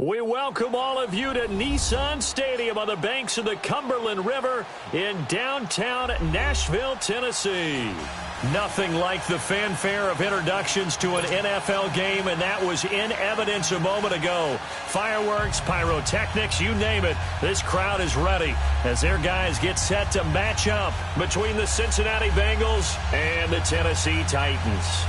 We welcome all of you to Nissan Stadium on the banks of the Cumberland River in downtown Nashville, Tennessee. Nothing like the fanfare of introductions to an NFL game, and that was in evidence a moment ago. Fireworks, pyrotechnics, you name it. This crowd is ready as their guys get set to match up between the Cincinnati Bengals and the Tennessee Titans.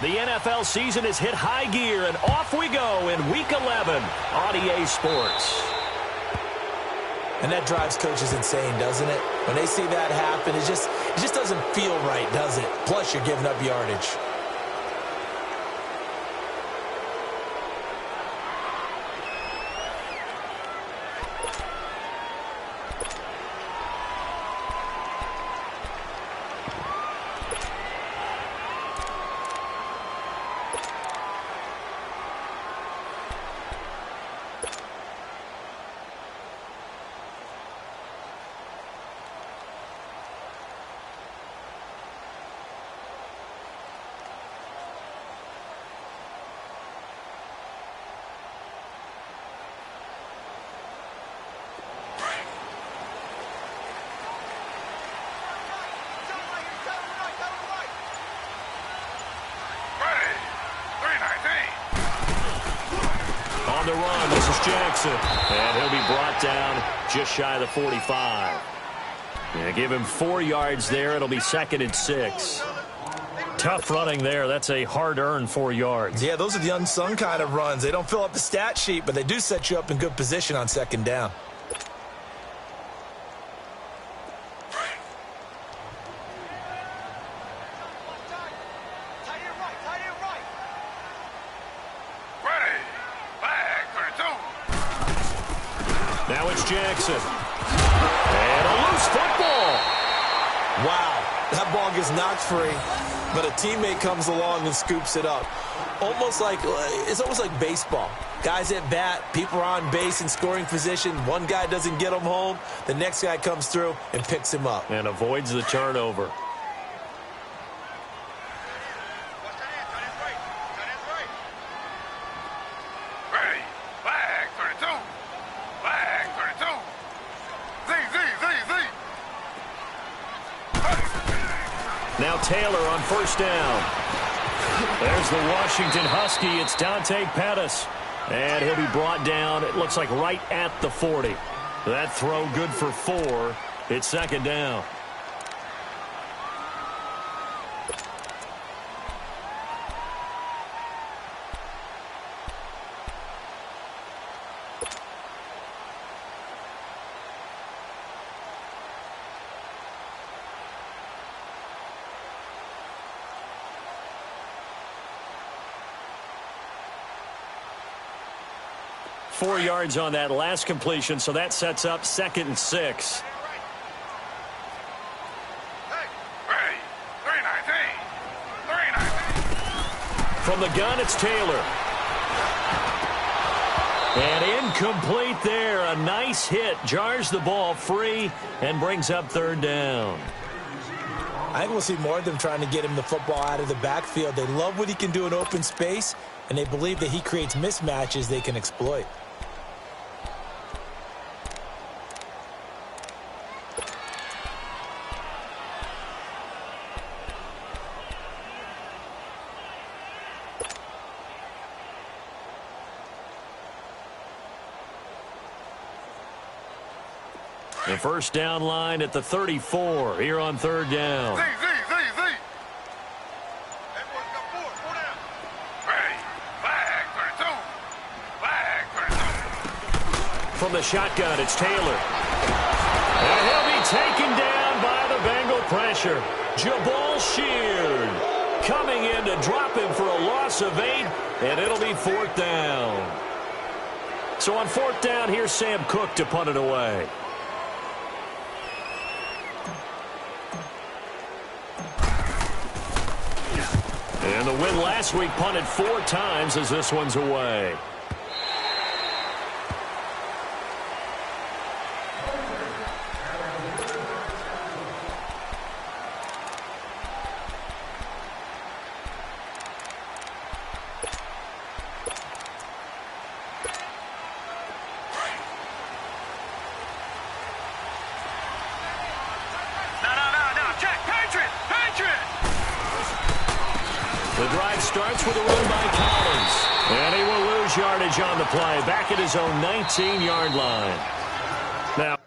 The NFL season has hit high gear, and off we go in Week 11 on EA Sports. And that drives coaches insane, doesn't it? When they see that happen, it just doesn't feel right, does it? Plus, you're giving up yardage. On the run, this is Jackson, and he'll be brought down just shy of the 45. Give him 4 yards there. It'll be 2nd and 6. Tough running there. That's a hard-earned 4 yards. Yeah, those are the unsung kind of runs. They don't fill up the stat sheet, but they do set you up in good position on 2nd down. Now it's Jackson. And a loose football. Wow, that ball gets knocked free, but a teammate comes along and scoops it up. It's almost like baseball. Guys at bat, people are on base in scoring position. One guy doesn't get him home. The next guy comes through and picks him up. And avoids the turnover. Now Taylor on 1st down. There's the Washington Husky. It's Dante Pettis. And he'll be brought down, it looks like, right at the 40. That throw good for 4. It's 2nd down. Four yards on that last completion, so that sets up 2nd and 6. From the gun, it's Taylor. And incomplete there. A nice hit. Jars the ball free and brings up 3rd down. I think we'll see more of them trying to get him the football out of the backfield. They love what he can do in open space, and they believe that he creates mismatches they can exploit. The 1st down line at the 34 here on 3rd down. From the shotgun, it's Taylor. And he'll be taken down by the Bengal pressure. Jabal Sheard. coming in to drop him for a loss of 8, and it'll be 4th down. So on 4th down, here's Sam Cook to punt it away. And the win last week punted 4 times as this one's away. The drive starts with a run by Collins. And he will lose yardage on the play. Back at his own 19-yard line. Now,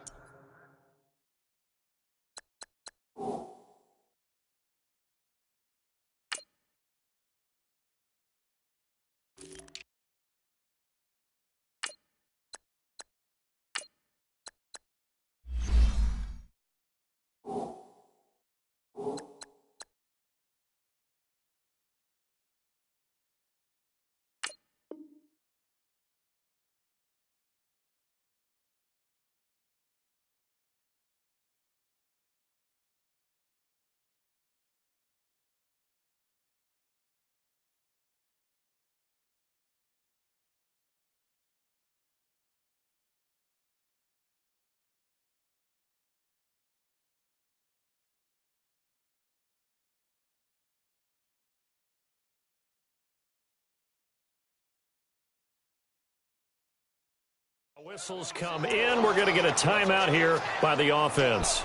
whistles come in. We're going to get a timeout here by the offense.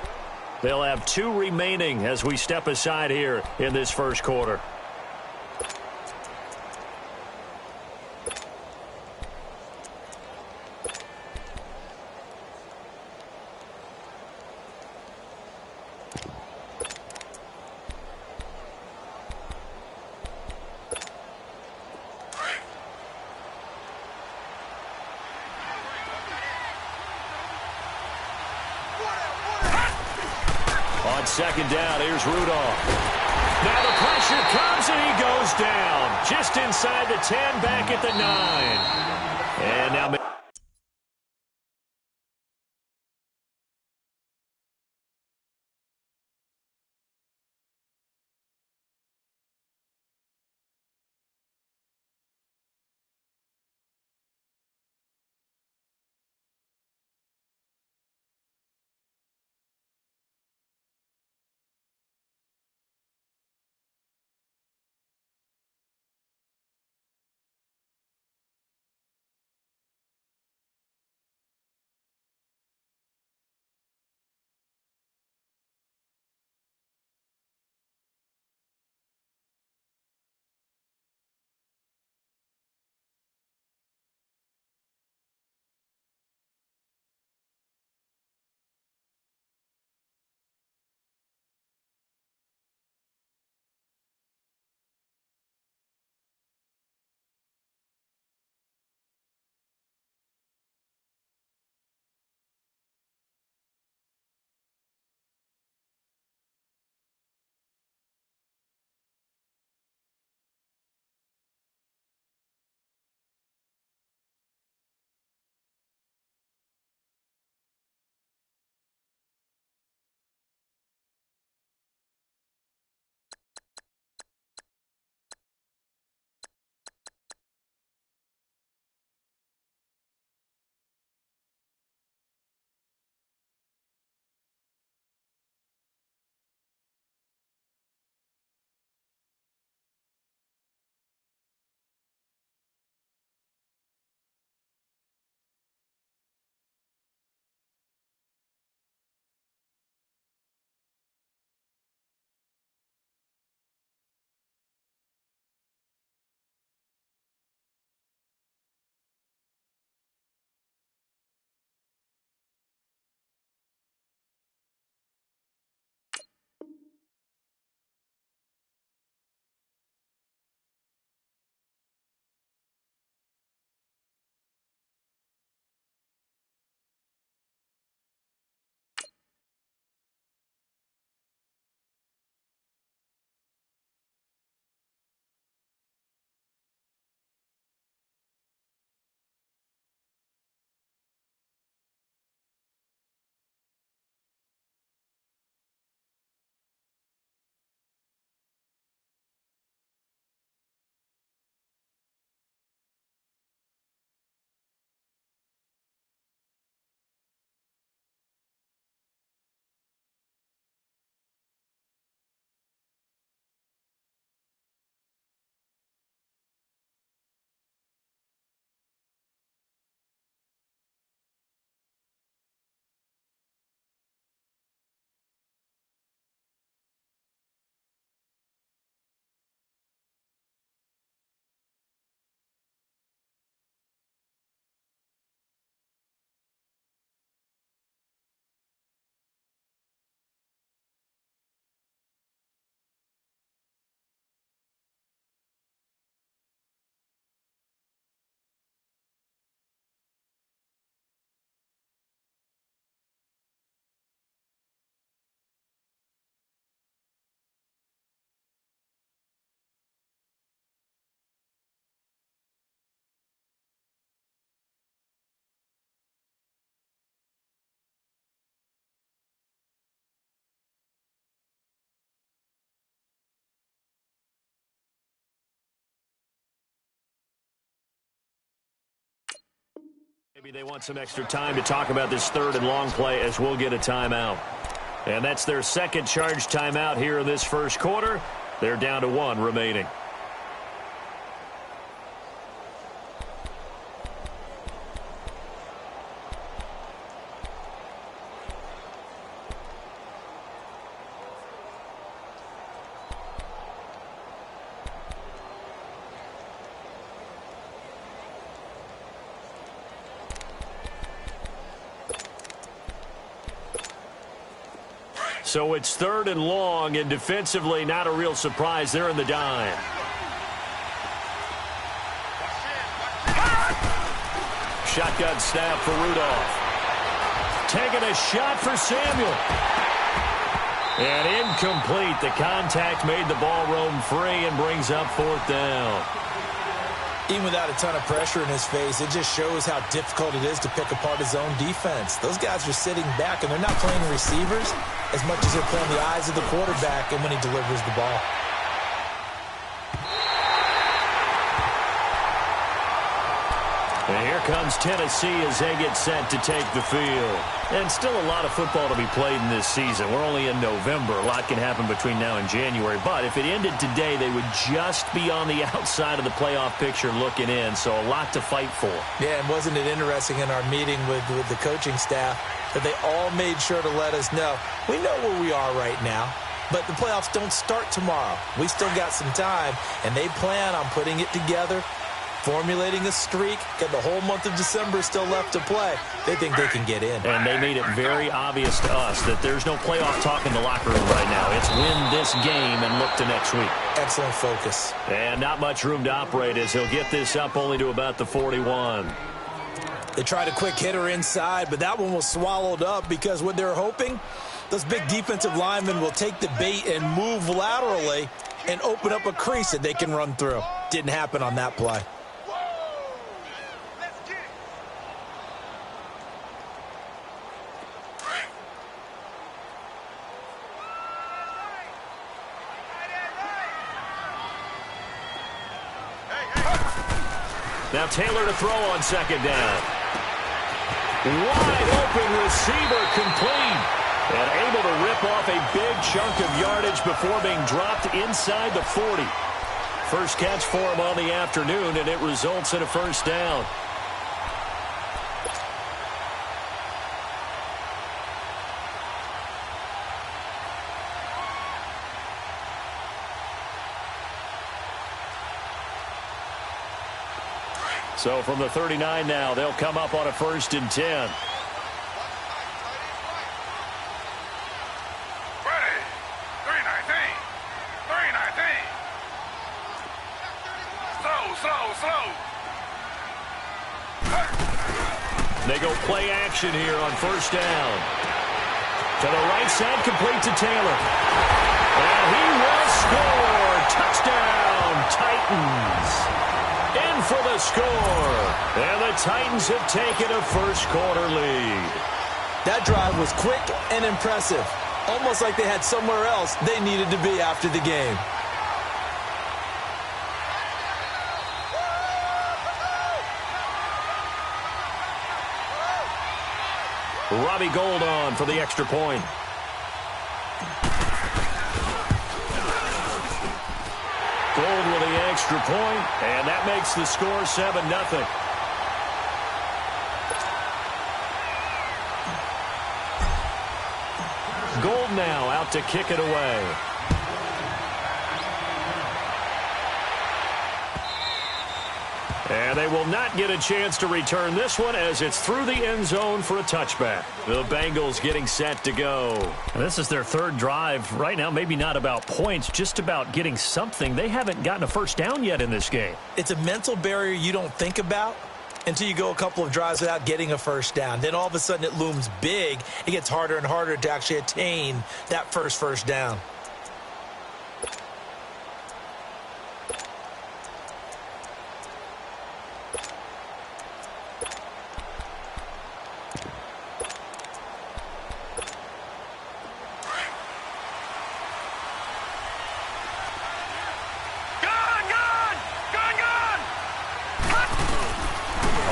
They'll have 2 remaining as we step aside here in this first quarter. On 2nd down, here's Rudolph. Now the pressure comes and he goes down. Just inside the 10, back at the 9. And now Maybe they want some extra time to talk about this third and long play as we'll get a timeout. And that's their second charge timeout here in this first quarter. They're down to 1 remaining. So it's third and long, and defensively not a real surprise. They're in the dime. Shotgun snap for Rudolph. Taking a shot for Samuel. And incomplete. The contact made the ball roam free and brings up 4th down. Even without a ton of pressure in his face, it just shows how difficult it is to pick apart his own defense. Those guys are sitting back, and they're not playing receivers as much as they're playing the eyes of the quarterback and when he delivers the ball. And here comes Tennessee as they get set to take the field. And still a lot of football to be played in this season. We're only in November. A lot can happen between now and January. But if it ended today, they would just be on the outside of the playoff picture looking in. So a lot to fight for. Yeah, and wasn't it interesting in our meeting with the coaching staff that they all made sure to let us know, we know where we are right now, but the playoffs don't start tomorrow. We still got some time, and they plan on putting it together, formulating a streak, got the whole month of December still left to play. They think they can get in. And they made it very obvious to us that there's no playoff talk in the locker room right now. It's win this game and look to next week. Excellent focus. And not much room to operate as he'll get this up only to about the 41. They tried a quick hitter inside, but that one was swallowed up because what they're hoping, those big defensive linemen will take the bait and move laterally and open up a crease that they can run through. Didn't happen on that play. Now Taylor to throw on 2nd down. Wide open receiver complete. And able to rip off a big chunk of yardage before being dropped inside the 40. First catch for him on the afternoon, and it results in a 1st down. So from the 39 now, they'll come up on a 1st and 10. They go play action here on 1st down. To the right side, complete to Taylor. And he will score. Touchdown, Titans. In for the score. And the Titans have taken a first-quarter lead. That drive was quick and impressive. Almost like they had somewhere else they needed to be after the game. Robbie Gould on for the extra point. Gould with the extra point, and that makes the score 7-0. Gould now out to kick it away. And they will not get a chance to return this one as it's through the end zone for a touchback. The Bengals getting set to go. And this is their 3rd drive. Right now, maybe not about points, just about getting something. They haven't gotten a 1st down yet in this game. It's a mental barrier you don't think about until you go a couple of drives without getting a 1st down. Then all of a sudden it looms big. It gets harder and harder to actually attain that first down.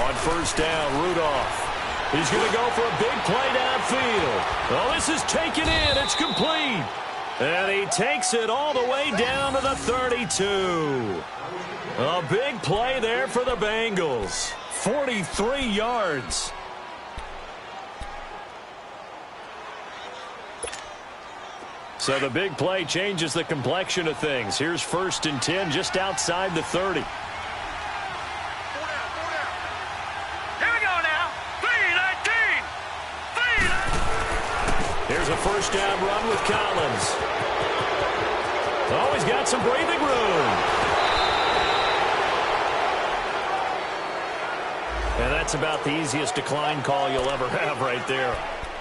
On first down, Rudolph. He's going to go for a big play downfield. Oh, this is taken in. It's complete. And he takes it all the way down to the 32. A big play there for the Bengals. 43 yards. So the big play changes the complexion of things. Here's 1st and 10 just outside the 30. Here's a first down run with Collins. Oh, he's got some breathing room. And that's about the easiest decline call you'll ever have right there.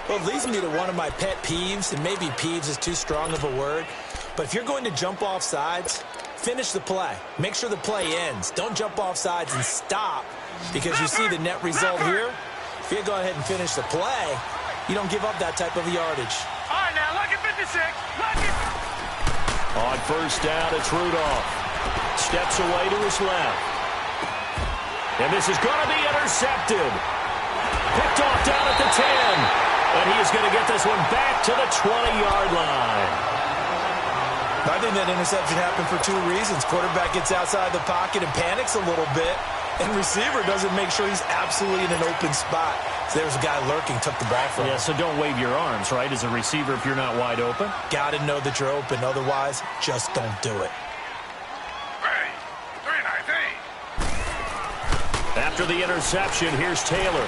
Well, it leads me to one of my pet peeves, and maybe peeves is too strong of a word, but if you're going to jump off sides, finish the play. Make sure the play ends. Don't jump off sides and stop, because you see the net result here. If you go ahead and finish the play, you don't give up that type of yardage. All right, now, look at 56. Look at... On first down, it's Rudolph. Steps away to his left. And this is going to be intercepted. Picked off down at the 10. And he is going to get this one back to the 20-yard line. I think that interception happened for two reasons. Quarterback gets outside the pocket and panics a little bit, and receiver doesn't make sure he's absolutely in an open spot. So there's a guy lurking, took the back from him. Yeah, so don't wave your arms, right, as a receiver if you're not wide open. Got to know that you're open. Otherwise, just don't do it. Ready. 3-19. After the interception, here's Taylor.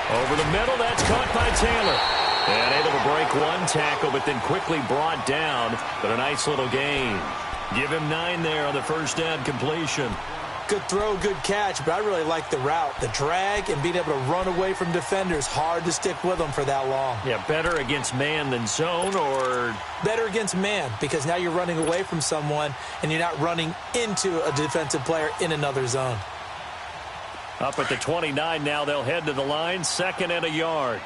Over the middle, that's caught by Taylor. And able to break one tackle, but then quickly brought down. But a nice little gain. Give him 9 there on the first down completion. Good throw, good catch, but I really like the route. The drag and being able to run away from defenders. Hard to stick with them for that long. Yeah, better against man than zone, or... Better against man, because now you're running away from someone, and you're not running into a defensive player in another zone. Up at the 29 now, they'll head to the line, 2nd and a yard.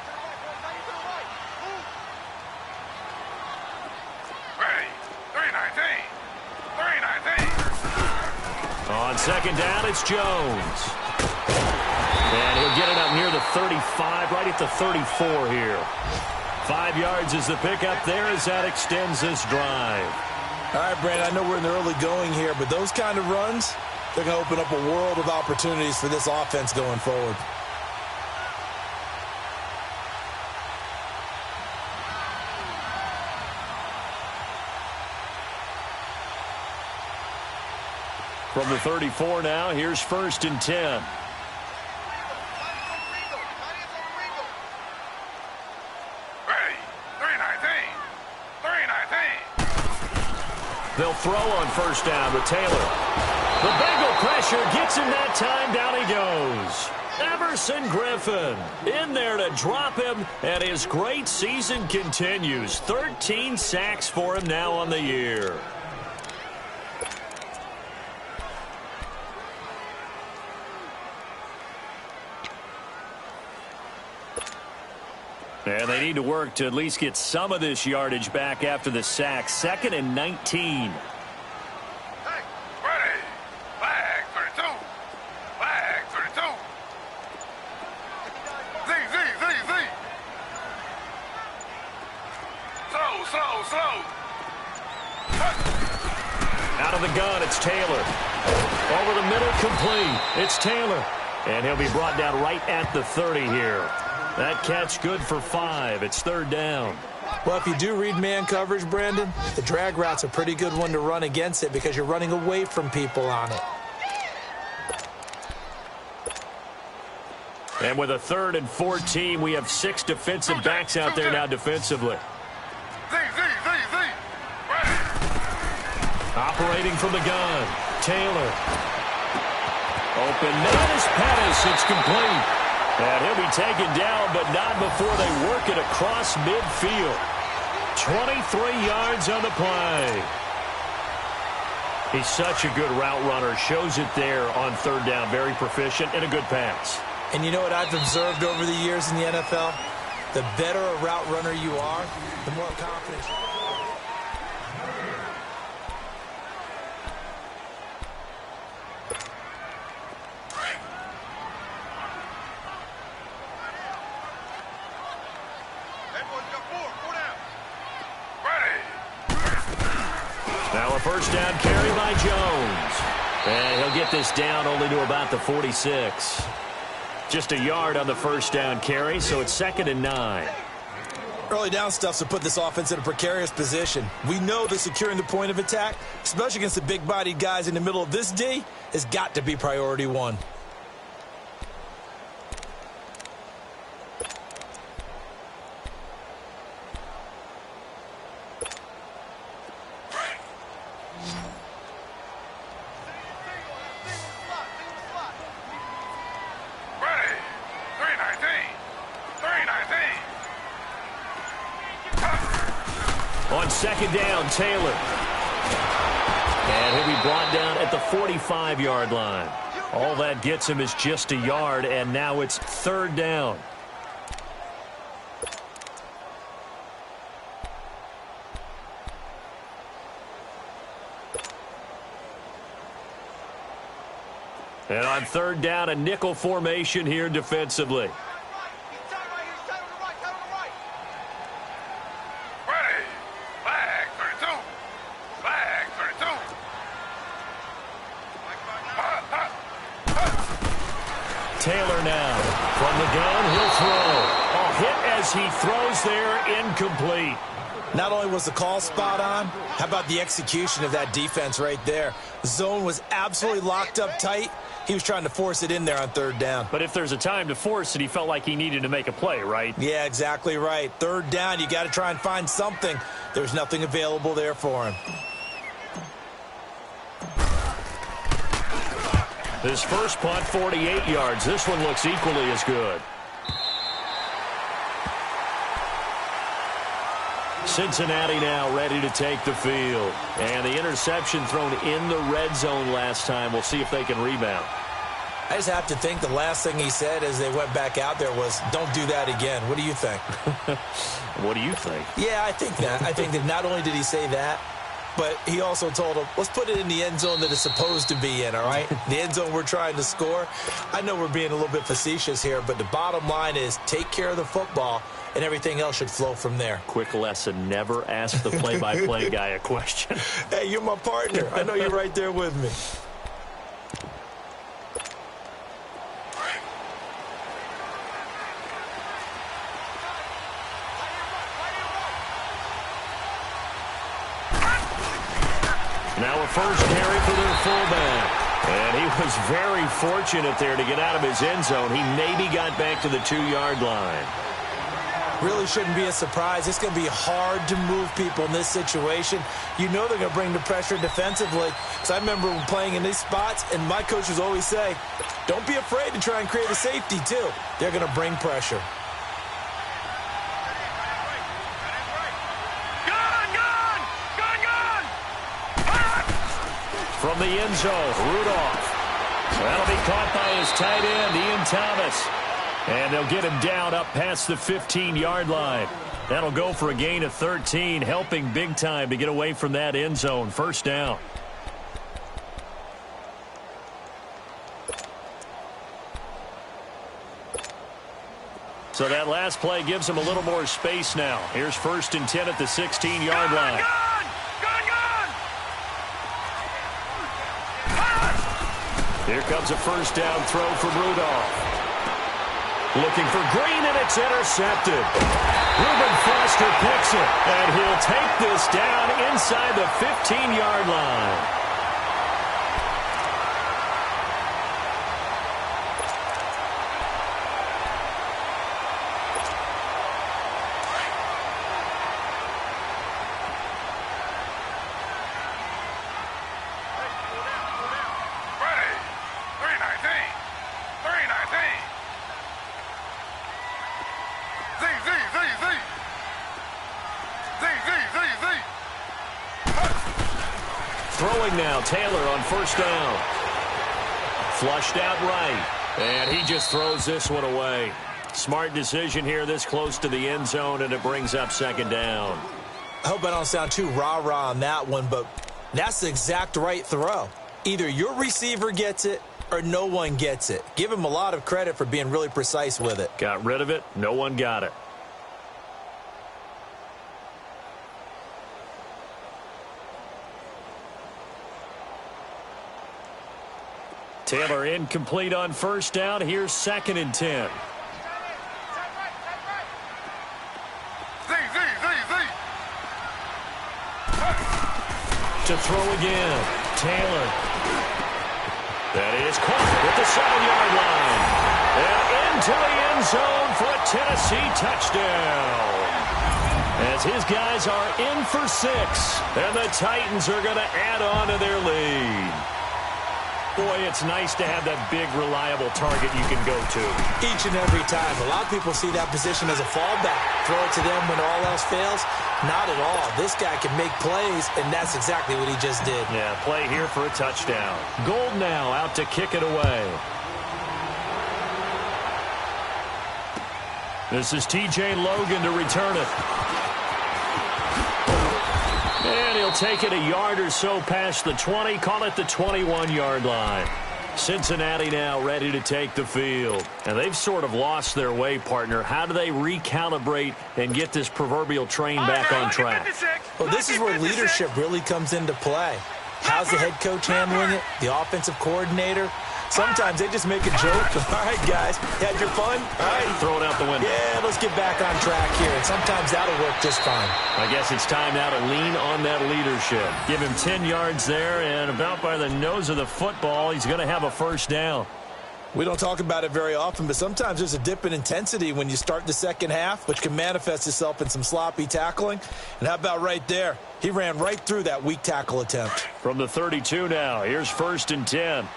Ready. 3-19. 3-19. On 2nd down, it's Jones. And he'll get it up near the 35, right at the 34 here. 5 yards is the pickup there as that extends this drive. All right, Brandon, I know we're in the early going here, but those kind of runs, they're going to open up a world of opportunities for this offense going forward. From the 34 now, here's 1st and 10. Ready. 3-19. 3-19. They'll throw on first down with Taylor. The Bengal pressure gets him that time. Down he goes. Everson Griffin in there to drop him, and his great season continues. 13 sacks for him now on the year. And they need to work to at least get some of this yardage back after the sack. 2nd and 19. Ready. Flag 32. Flag 32. Z. Slow. Out of the gun, it's Taylor. Over the middle, complete. It's Taylor. And he'll be brought down right at the 30 here. That catch good for 5. It's 3rd down. Well, if you do read man coverage, Brandon, the drag route's a pretty good one to run against it because you're running away from people on it. And with a 3rd and 14, we have 6 defensive backs out there now defensively. Z. Ready. Operating from the gun, Taylor. Open man is Pettis. It's complete. And he'll be taken down, but not before they work it across midfield. 23 yards on the play. He's such a good route runner. Shows it there on 3rd down. Very proficient and a good pass. And you know what I've observed over the years in the NFL? The better a route runner you are, the more confidence you have. Now a first down carry by Jones. And he'll get this down only to about the 46. Just a yard on the first down carry, so it's 2nd and 9. Early down stuff to put this offense in a precarious position. We know that securing the point of attack, especially against the big-bodied guys in the middle of this D, has got to be priority one. On 2nd down, Taylor. And he'll be brought down at the 45-yard line. All that gets him is just a yard, and now it's 3rd down. And on 3rd down, a nickel formation here defensively. Taylor now from the gun, he'll throw. A hit as he throws there, incomplete. Not only was the call spot on, how about the execution of that defense right there? The zone was absolutely locked up tight. He was trying to force it in there on 3rd down. But if there's a time to force it, he felt like he needed to make a play, right? Yeah, exactly right. 3rd down, you got to try and find something. There's nothing available there for him. His first punt, 48 yards. This one looks equally as good. Cincinnati now ready to take the field. And the interception thrown in the red zone last time. We'll see if they can rebound. I just have to think the last thing he said as they went back out there was, don't do that again. What do you think? What do you think? Yeah, I think that. I think that not only did he say that, but he also told him, let's put it in the end zone that it's supposed to be in, all right? The end zone we're trying to score. I know we're being a little bit facetious here, but the bottom line is take care of the football, and everything else should flow from there. Quick lesson, never ask the play-by-play guy a question. Hey, you're my partner. I know you're right there with me. Now a first carry for their fullback. And he was very fortunate there to get out of his end zone. He maybe got back to the 2-yard line. Really shouldn't be a surprise. It's going to be hard to move people in this situation. You know they're going to bring the pressure defensively. Because I remember playing in these spots, and my coaches always say, don't be afraid to try and create a safety, too. They're going to bring pressure. From the end zone, Rudolph. That'll be caught by his tight end, Ian Thomas. And they'll get him down up past the 15-yard line. That'll go for a gain of 13, helping big time to get away from that end zone. First down. So that last play gives him a little more space now. Here's 1st and 10 at the 16-yard line. Here comes a first down throw from Rudolph. Looking for Green, and it's intercepted. Reuben Foster picks it, and he'll take this down inside the 15-yard line. Throwing now, Taylor on first down. Flushed out right. And he just throws this one away. Smart decision here this close to the end zone, and it brings up 2nd down. I hope I don't sound too rah-rah on that one, but that's the exact right throw. Either your receiver gets it or no one gets it. Give him a lot of credit for being really precise with it. Got rid of it. No one got it. Taylor incomplete on first down. Here's 2nd and 10. To throw again. Taylor. That is caught at the 7-yard line. And into the end zone for a Tennessee touchdown. As his guys are in for 6. And the Titans are going to add on to their lead. Boy, it's nice to have that big, reliable target you can go to. Each and every time. A lot of people see that position as a fallback. Throw it to them when all else fails. Not at all. This guy can make plays, and that's exactly what he just did. Yeah, play here for a touchdown. Gold now out to kick it away. This is T.J. Logan to return it. And he'll take it a yard or so past the 20, call it the 21-yard line. Cincinnati now ready to take the field. And they've sort of lost their way, partner. How do they recalibrate and get this proverbial train back on track? Well, this is where leadership really comes into play. How's the head coach handling it? The offensive coordinator? Sometimes they just make a joke. All right, guys, had your fun? All right. Throw it out the window. Yeah, let's get back on track here. And sometimes that'll work just fine. I guess it's time now to lean on that leadership. Give him 10 yards there, and about by the nose of the football, he's going to have a first down. We don't talk about it very often, but sometimes there's a dip in intensity when you start the second half, which can manifest itself in some sloppy tackling. And how about right there? He ran right through that weak tackle attempt. From the 32 now, here's 1st and 10.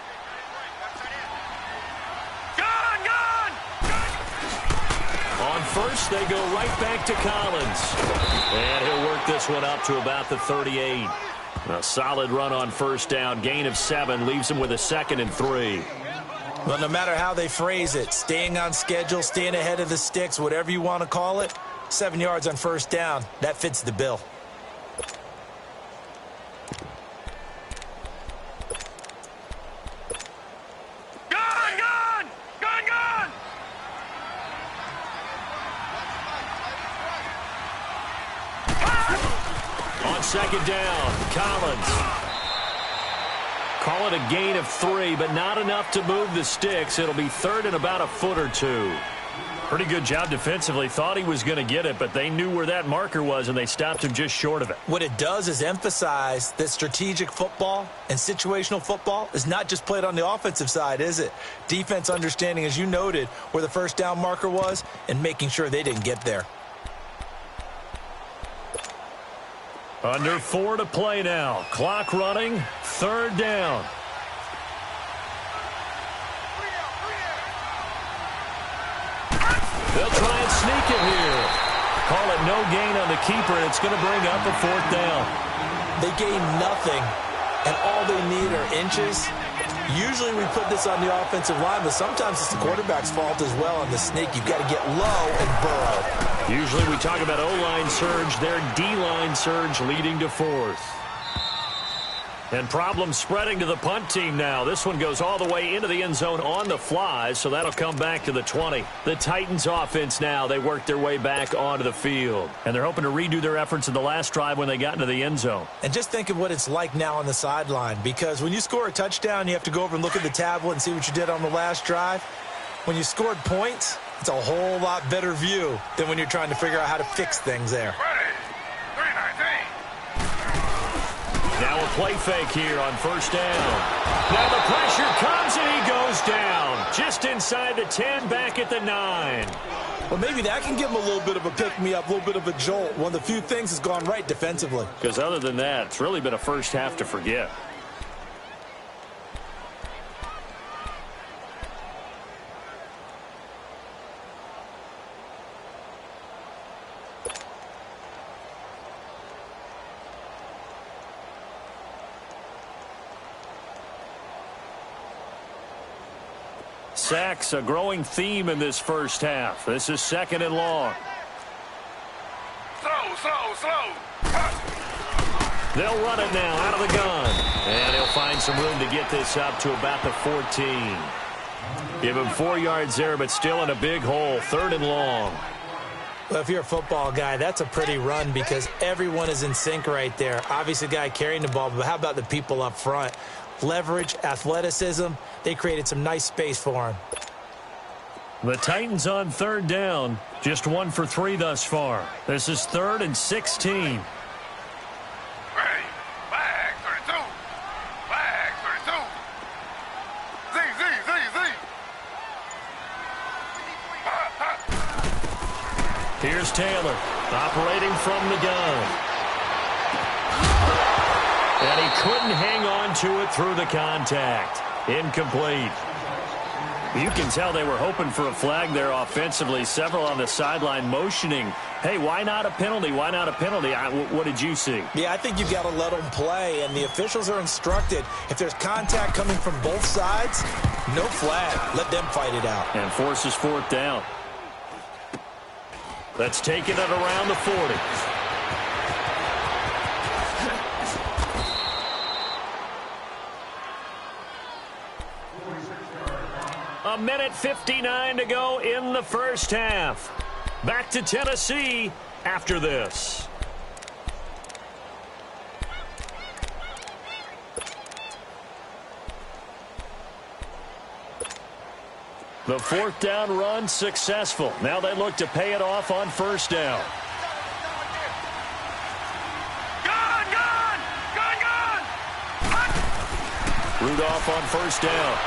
On first, they go right back to Collins. And he'll work this one up to about the 38. A solid run on first down. Gain of 7 leaves him with a 2nd and 3. Well, no matter how they phrase it, staying on schedule, staying ahead of the sticks, whatever you want to call it, 7 yards on first down, that fits the bill. On 2nd down, Collins. Call it a gain of 3, but not enough to move the sticks. It'll be 3rd and about a foot or 2. Pretty good job defensively. Thought he was going to get it, but they knew where that marker was, and they stopped him just short of it. What it does is emphasize that strategic football and situational football is not just played on the offensive side, is it? Defense understanding, as you noted, where the first down marker was and making sure they didn't get there. Under 4 to play now. Clock running. 3rd down. They'll try and sneak it here. Call it no gain on the keeper, and it's going to bring up a 4th down. They gain nothing, and all they need are inches. Usually we put this on the offensive line, but sometimes it's the quarterback's fault as well on the sneak. You've got to get low and burrow. Usually we talk about O-line surge, their D-line surge leading to 4th. And problems spreading to the punt team now. This one goes all the way into the end zone on the fly, so that'll come back to the 20. The Titans offense now, they work their way back onto the field. And they're hoping to redo their efforts in the last drive when they got into the end zone. And just think of what it's like now on the sideline, because when you score a touchdown, you have to go over and look at the tablet and see what you did on the last drive. When you scored points, it's a whole lot better view than when you're trying to figure out how to fix things there. Now a play fake here on first down. Now the pressure comes and he goes down. Just inside the 10, back at the 9. Well, maybe that can give him a little bit of a pick-me-up, a little bit of a jolt. One of the few things has gone right defensively. Because other than that, it's really been a first half to forget. Sacks, a growing theme in this first half. This is 2nd and long. Slow. They'll run it now out of the gun. And he'll find some room to get this up to about the 14. Give him 4 yards there, but still in a big hole. 3rd and long. Well, if you're a football guy, that's a pretty run because everyone is in sync right there. Obviously, the guy carrying the ball, but how about the people up front? leverage, athleticism. They created some nice space for him. The Titans on third down. Just 1 for 3 thus far. This is 3rd and 16. Ready. Flag 32. Flag 32. Z, Z, Z, Z. Here's Taylor, operating from the gun. And he couldn't hang on to it through the contact. Incomplete. You can tell they were hoping for a flag there offensively. Several on the sideline motioning, hey, why not a penalty? Why not a penalty? What did you see? Yeah, I think you've got to let them play, and the officials are instructed, if there's contact coming from both sides, no flag. Let them fight it out. And forces 4th down. That's taken it around the 40. A minute 59 to go in the first half. Back to Tennessee after this. The 4th down run successful. Now they look to pay it off on 1st down. Rudolph on 1st down.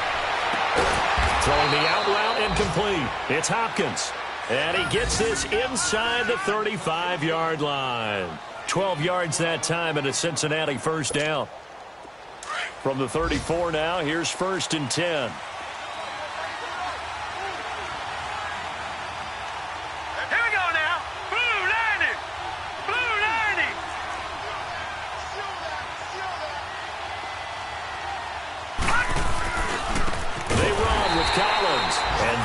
Throwing the out route incomplete. It's Hopkins. And he gets this inside the 35-yard line. 12 yards that time and a Cincinnati 1st down. From the 34 now, here's 1st and 10.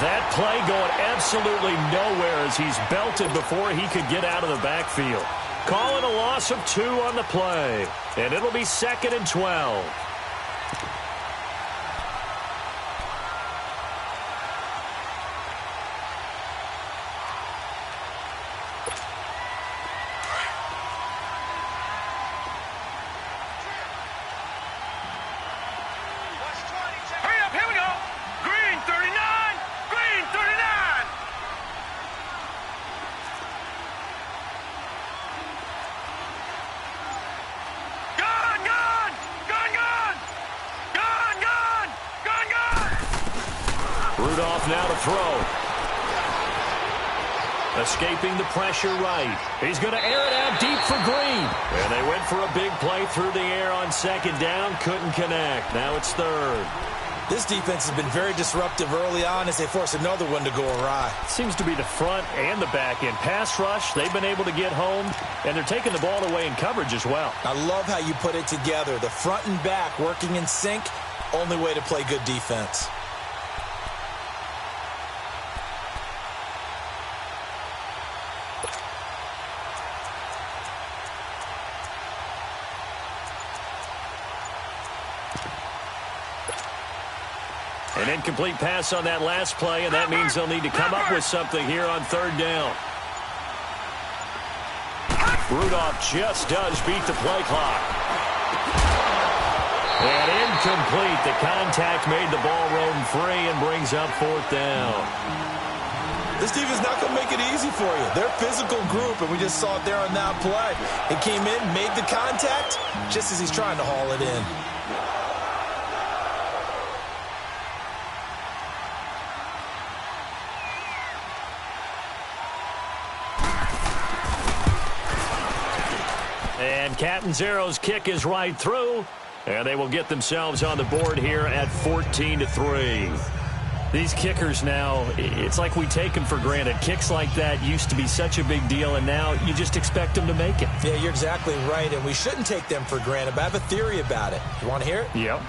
That play going absolutely nowhere as he's belted before he could get out of the backfield. Calling a loss of 2 on the play. And it'll be 2nd and 12. Rudolph now to throw. Escaping the pressure right. He's going to air it out deep for Green. And they went for a big play through the air on 2nd down. Couldn't connect. Now it's 3rd. This defense has been very disruptive early on as they force another one to go awry. Seems to be the front and the back end. Pass rush, they've been able to get home, and they're taking the ball away in coverage as well. I love how you put it together. The front and back working in sync, only way to play good defense. An incomplete pass on that last play, and that means they'll need to come up with something here on 3rd down. Rudolph just does beat the play clock. And incomplete. The contact made the ball roam free and brings up 4th down. This defense is not going to make it easy for you. They're a physical group, and we just saw it there on that play. It came in, made the contact, just as he's trying to haul it in. And Catanzaro's kick is right through, and they will get themselves on the board here at 14-3. These kickers now, it's like we take them for granted. Kicks like that used to be such a big deal, and now you just expect them to make it. Yeah, you're exactly right, and we shouldn't take them for granted, but I have a theory about it. You want to hear it? Yep.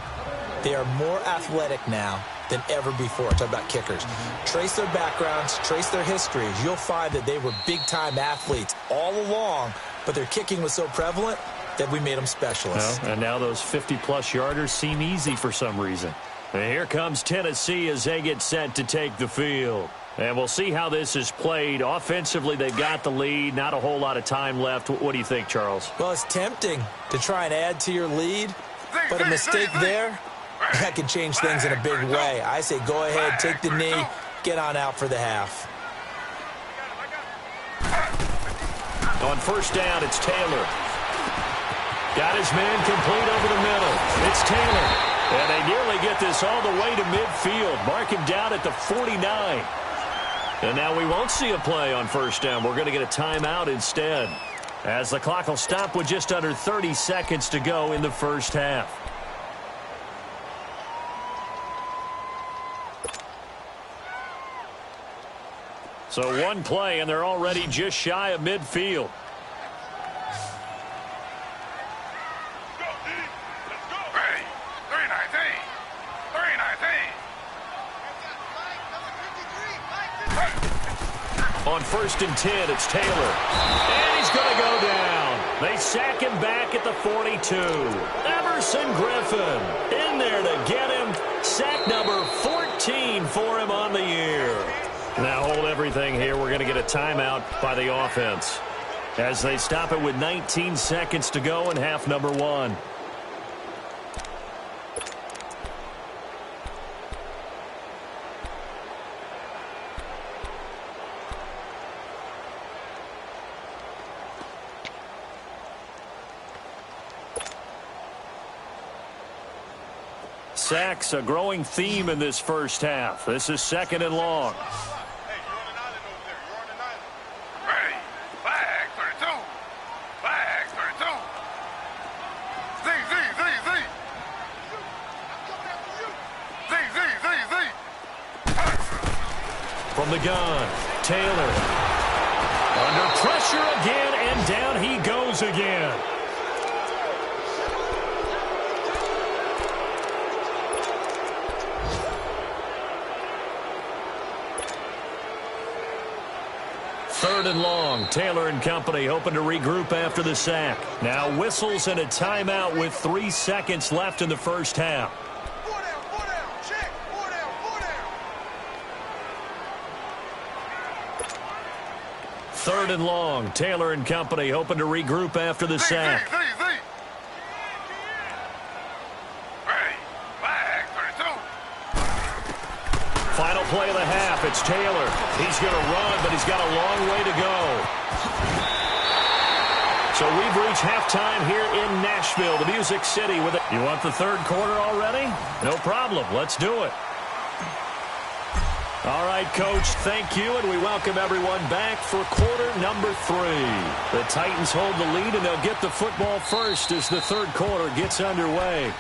They are more athletic now than ever before. Talk about kickers. Trace their backgrounds, trace their histories. You'll find that they were big-time athletes all along, but their kicking was so prevalent that we made them specialists. Well, and now those 50-plus yarders seem easy for some reason. And here comes Tennessee as they get set to take the field. And we'll see how this is played. Offensively, they've got the lead. Not a whole lot of time left. What do you think, Charles? Well, it's tempting to try and add to your lead. Z, But a mistake there, that can change things in a big way. I say go ahead, take the knee, get on out for the half. On first down, it's Taylor. Got his man complete over the middle. It's Taylor. And they nearly get this all the way to midfield. Mark him down at the 49. And now we won't see a play on first down. We're going to get a timeout instead, as the clock will stop with just under 30 seconds to go in the first half. So one play, and they're already just shy of midfield. On first and 10, it's Taylor. And he's going to go down. They sack him back at the 42. Everson Griffin in there to get him. Sack number 14 for him on the year. Now hold everything here. We're going to get a timeout by the offense, as they stop it with 19 seconds to go in half number one. Sacks, a growing theme in this first half. This is second and long. Hey, you're on an island over there. You're on an island. Ready. Flag 32. Flag 32. Z, Z, Z, Z. I'm coming after you. Z, Z, Z, Z. From the gun, Taylor. Under pressure again, and down he goes again. Third and long. Taylor and company hoping to regroup after the sack. Now whistles and a timeout with 3 seconds left in the first half. 4 down, check. 4 down, 4 down. Third and long. Taylor and company hoping to regroup after the sack. Z, Z, Z. Ready. Flag 32. Final play of the half. It's Taylor. He's going to run, but he's got a long way to go. So we've reached halftime here in Nashville, the Music City. With it. You want the third quarter already? No problem. Let's do it. All right, Coach, thank you, and we welcome everyone back for quarter number 3. The Titans hold the lead, and they'll get the football first as the third quarter gets underway.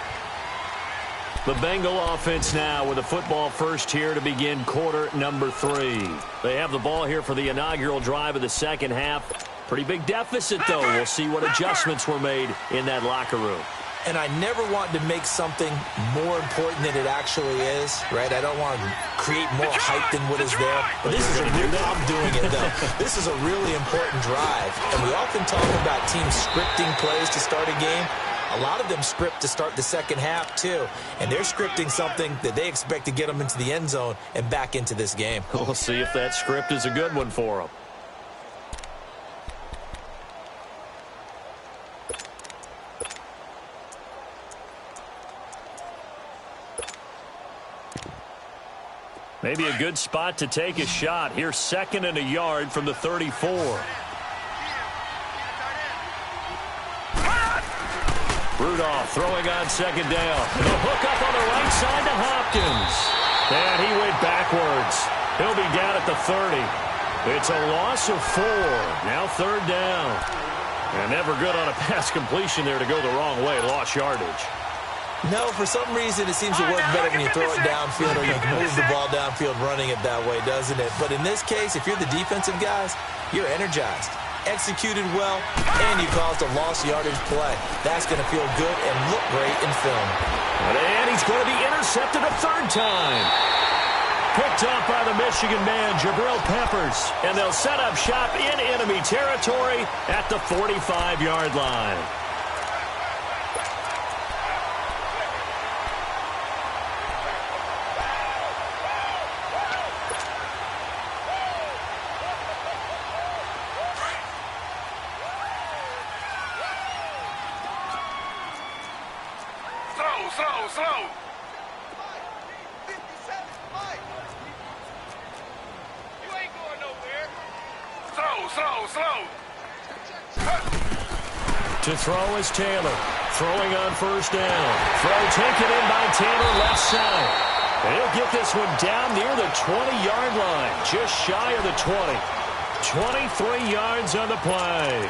The Bengal offense now with the football first here to begin quarter number 3. They have the ball here for the inaugural drive of the second half. Pretty big deficit, though. We'll see what adjustments were made in that locker room. And I never want to make something more important than it actually is, right? I don't want to create more hype than what is there. But this is I'm doing it, though. This is a really important drive. And we often talk about teams scripting plays to start a game. A lot of them script to start the second half, too. And they're scripting something that they expect to get them into the end zone and back into this game. We'll see if that script is a good one for them. Maybe a good spot to take a shot. Here's second and a yard from the 34. Rudolph throwing on second down. The hook up on the right side to Hopkins. And he went backwards. He'll be down at the 30. It's a loss of 4. Now third down. And never good on a pass completion there to go the wrong way. Lost yardage. No, for some reason it seems to work better when you throw it downfield or you can move the ball downfield running it that way, doesn't it? But in this case, if you're the defensive guys, you're energized. Executed well, and you caused a lost yardage play. That's going to feel good and look great in film. And he's going to be intercepted a third time. Picked up by the Michigan man, Jabril Peppers. And they'll set up shop in enemy territory at the 45-yard line. slow, slow. You ain't going nowhere. Slow, slow. To throw is Taylor. Throwing on first down. Throw taken in by Taylor left side. And he'll get this one down near the 20-yard line. Just shy of the 20. 23 yards on the play.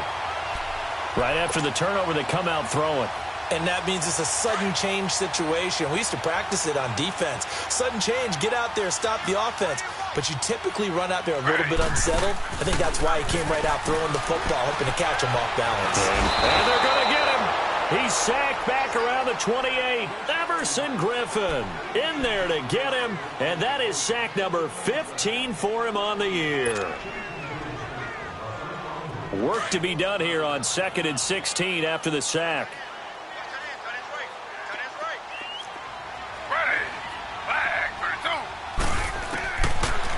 Right after the turnover, they come out throwing. And that means it's a sudden change situation. We used to practice it on defense. Sudden change, get out there, stop the offense. But you typically run out there a little bit unsettled. I think that's why he came right out throwing the football, hoping to catch him off balance. And they're going to get him. He's sacked back around the 28. Everson Griffin in there to get him. And that is sack number 15 for him on the year. Work to be done here on 2nd and 16 after the sack.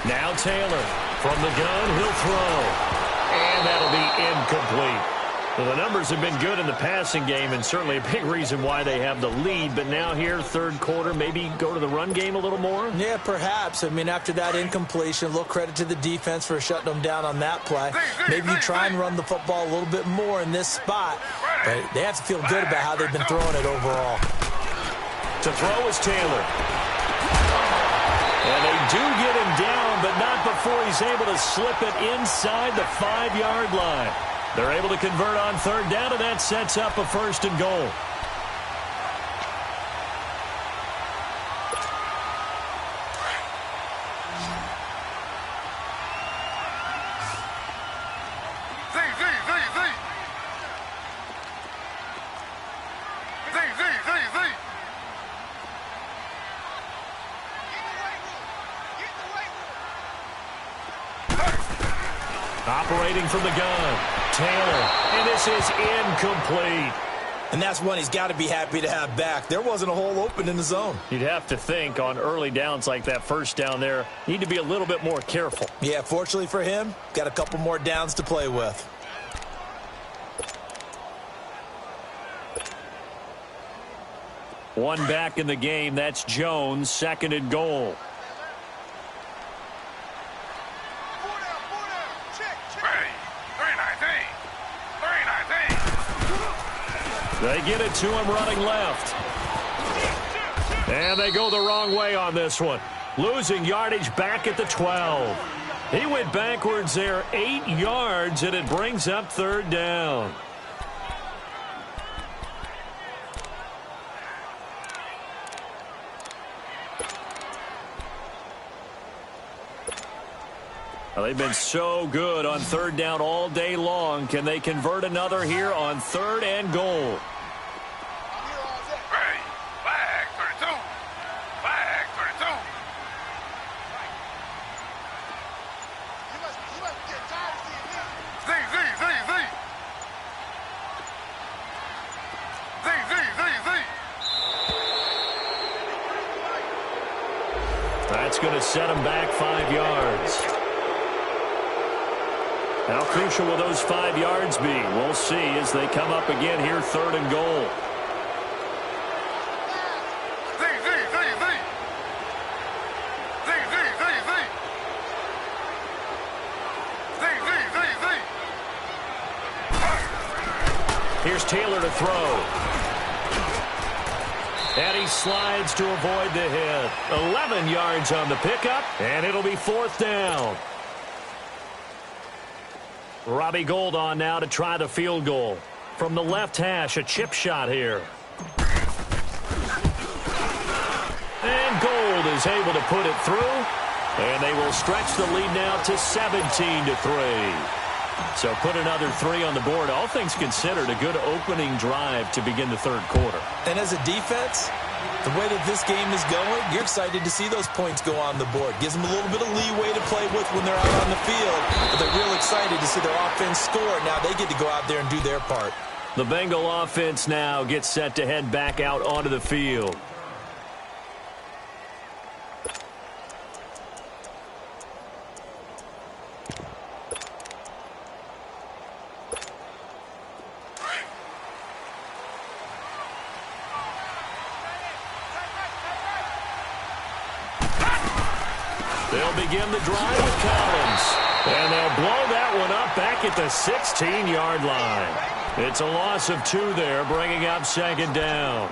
Now Taylor from the gun, he'll throw. And that'll be incomplete. Well, the numbers have been good in the passing game and certainly a big reason why they have the lead. But now here, third quarter, maybe go to the run game a little more? Yeah, perhaps. I mean, after that incompletion, a little credit to the defense for shutting them down on that play. Maybe you try and run the football a little bit more in this spot. But they have to feel good about how they've been throwing it overall. To throw is Taylor. And they do get him down, but not before he's able to slip it inside the 5-yard line. They're able to convert on third down, and that sets up a 1st and goal. Operating from the gun, Taylor, and this is incomplete. And that's one he's got to be happy to have back. There wasn't a hole open in the zone. You'd have to think on early downs like that first down there, need to be a little bit more careful. Yeah, fortunately for him, got a couple more downs to play with. One back in the game, that's Jones, 2nd and goal. They get it to him running left. And they go the wrong way on this one. Losing yardage back at the 12. He went backwards there 8 yards, and it brings up third down. Well, they've been so good on third down all day long. Can they convert another here on 3rd and goal? That's going to set him back 5 yards. How crucial will those 5 yards be? We'll see as they come up again here, 3rd and goal. Here's Taylor to throw. And he slides to avoid the hit. 11 yards on the pickup, and it'll be 4th down. Robbie Gould on now to try the field goal. From the left hash, a chip shot here. And Gould is able to put it through. And they will stretch the lead now to 17-3. So put another 3 on the board. All things considered, a good opening drive to begin the third quarter. And as a defense, the way that this game is going, you're excited to see those points go on the board. Gives them a little bit of leeway to play with when they're out on the field. But they're real excited to see their offense score. Now they get to go out there and do their part. The Bengal offense now gets set to head back out onto the field. begin the drive with Collins. And they'll blow that one up back at the 16-yard line. It's a loss of 2 there, bringing up second down.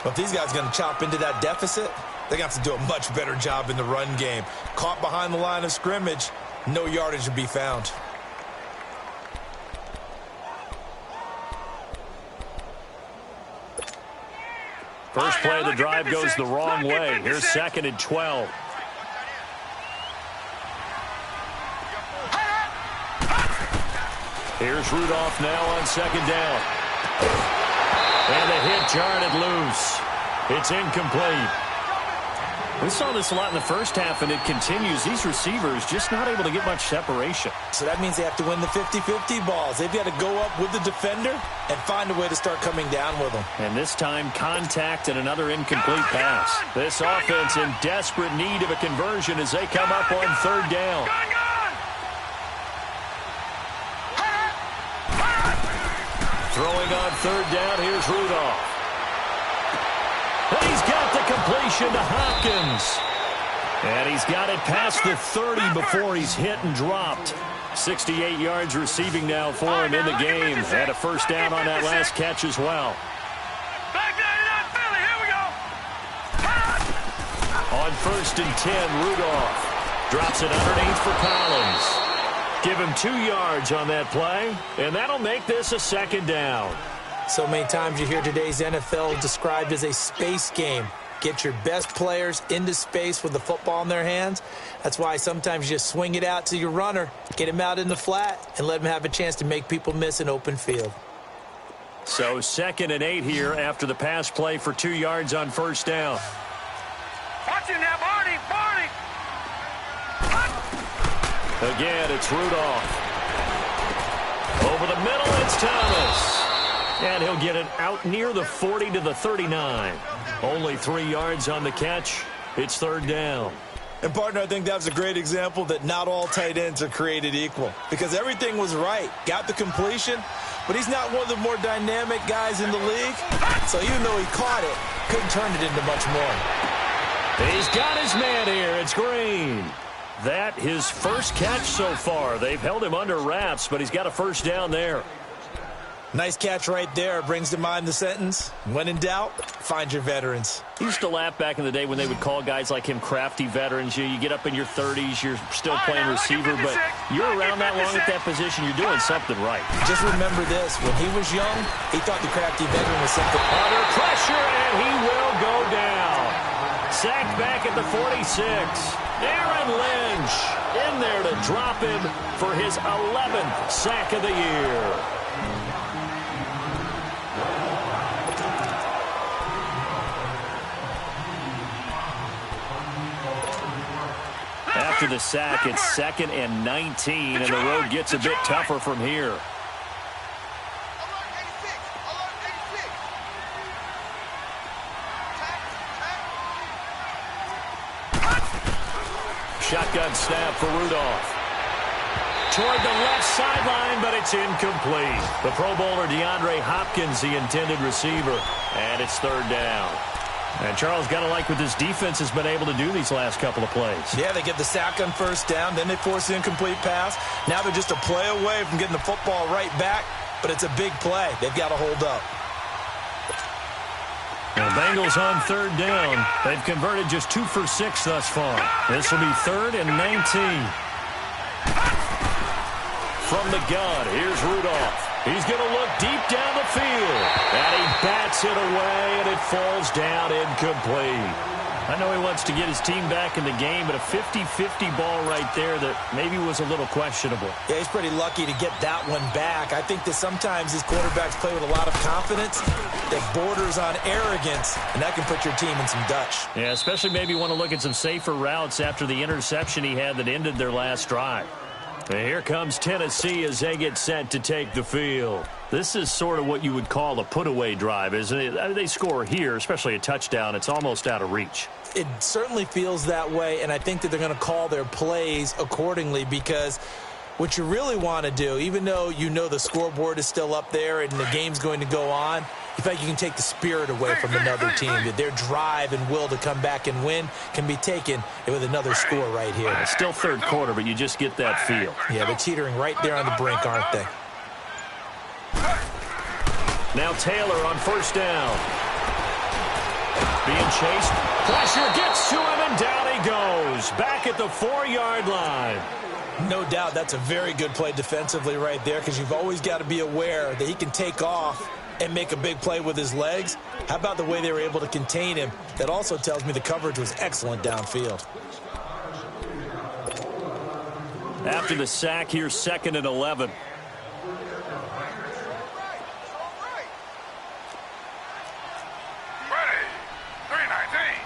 Well, if these guys are going to chop into that deficit, they're going to have to do a much better job in the run game. Caught behind the line of scrimmage, no yardage to be found. First play of the drive goes the wrong way. Here's 2nd and 12. Here's Rudolph now on 2nd down. And the hit jarred it loose. It's incomplete. We saw this a lot in the first half, and it continues. These receivers just not able to get much separation. So that means they have to win the 50-50 balls. They've got to go up with the defender and find a way to start coming down with them. And this time, contact and another incomplete pass. This offense in desperate need of a conversion as they come up on 3rd down. Throwing on 3rd down, here's Rudolph. And he's got the completion to Hopkins. And he's got it past the 30 before he's hit and dropped. 68 yards receiving now for him in the game. Had a first down on that last catch as well. On 1st and 10, Rudolph drops it underneath for Collins. Give him 2 yards on that play, and that'll make this a 2nd down. So many times you hear today's NFL described as a space game. Get your best players into space with the football in their hands. That's why sometimes you just swing it out to your runner, get him out in the flat, and let him have a chance to make people miss an open field. So 2nd and 8 here after the pass play for 2 yards on 1st down. Watch it now, Barney! Again, it's Rudolph. Over the middle, it's Thomas. And he'll get it out near the 40 to the 39. Only 3 yards on the catch. It's 3rd down. And, partner, I think that was a great example that not all tight ends are created equal. Because everything was right. Got the completion, but he's not one of the more dynamic guys in the league. So even though he caught it, couldn't turn it into much more. He's got his man here. It's Green. That his first catch so far. They've held him under wraps, but he's got a first down there. Nice catch right there. Brings to mind the sentence, when in doubt, find your veterans. I used to laugh back in the day when they would call guys like him crafty veterans. You get up in your 30s, you're still playing receiver, but you're around that long at that position, you're doing something right. Just remember this. When he was young, he thought the crafty veteran was something. Under pressure, and he will go down. Sacked back at the 46. Aaron Lynch in there to drop him for his 11th sack of the year. After the sack, it's 2nd and 19, and the road gets a bit tougher from here. Shotgun snap for Rudolph. Toward the left sideline, but it's incomplete. The Pro Bowler DeAndre Hopkins, the intended receiver, and it's 3rd down. And Charles, got to like what this defense has been able to do these last couple of plays. Yeah, they get the sack on 1st down, then they force the incomplete pass. Now they're just a play away from getting the football right back, but it's a big play. They've got to hold up. The Bengals on 3rd down. They've converted just 2 for 6 thus far. This will be 3rd and 19. From the gun, here's Rudolph. He's going to look deep down the field. And he bats it away, and it falls down incomplete. I know he wants to get his team back in the game, but a 50-50 ball right there that maybe was a little questionable. Yeah, he's pretty lucky to get that one back. I think that sometimes these quarterbacks play with a lot of confidence that borders on arrogance, and that can put your team in some Dutch. Yeah, especially maybe want to look at some safer routes after the interception he had that ended their last drive. And here comes Tennessee as they get set to take the field. This is sort of what you would call a put-away drive, isn't it? They score here, especially a touchdown. It's almost out of reach. It certainly feels that way, and I think that they're going to call their plays accordingly because what you really want to do, even though you know the scoreboard is still up there and the game's going to go on, you feel like you can take the spirit away from another team, that their drive and will to come back and win can be taken with another score right here. It's still third quarter, but you just get that feel. Yeah, they're teetering right there on the brink, aren't they? Now Taylor on first down. Being chased. Pressure gets to him, and down he goes. Back at the 4-yard line. No doubt that's a very good play defensively right there, because you've always got to be aware that he can take off and make a big play with his legs. How about the way they were able to contain him? That also tells me the coverage was excellent downfield. After the sack, here's 2nd and 11. Ready. 319.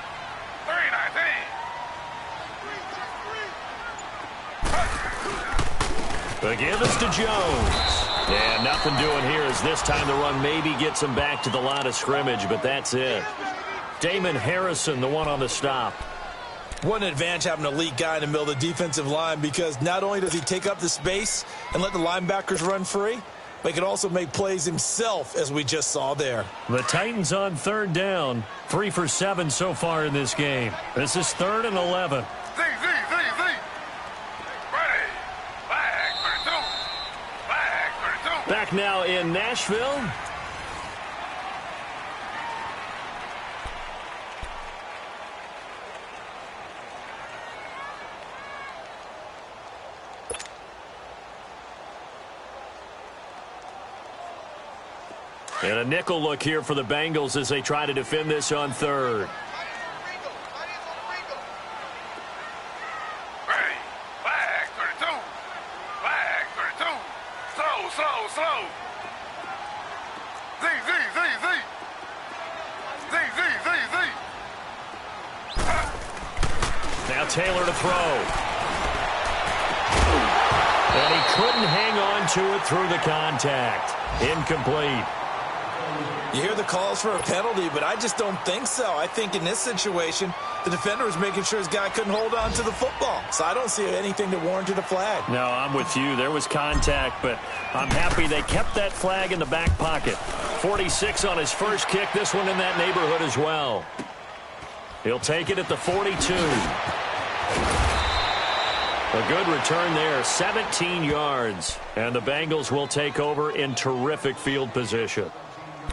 319. The give is to Jones. Yeah, nothing doing here as this time the run maybe gets him back to the line of scrimmage, but that's it. Damon Harrison, the one on the stop. What an advantage having an elite guy in the middle of the defensive line, because not only does he take up the space and let the linebackers run free, but he can also make plays himself, as we just saw there. The Titans on 3rd down. 3 for 7 so far in this game. This is 3rd and 11. Z. Ready. Flag 32. Flag 32. Back now in Nashville. And a nickel look here for the Bengals as they try to defend this on 3rd. Ready. Flag 32. Flag 32. Slow. Z. Now Taylor to throw. And he couldn't hang on to it through the contact. Incomplete. You hear the calls for a penalty, but I just don't think so. I think in this situation, the defender was making sure his guy couldn't hold on to the football. So I don't see anything that warranted a flag. No, I'm with you. There was contact, but I'm happy they kept that flag in the back pocket. 46 on his first kick. This one in that neighborhood as well. He'll take it at the 42. A good return there, 17 yards. And the Bengals will take over in terrific field position.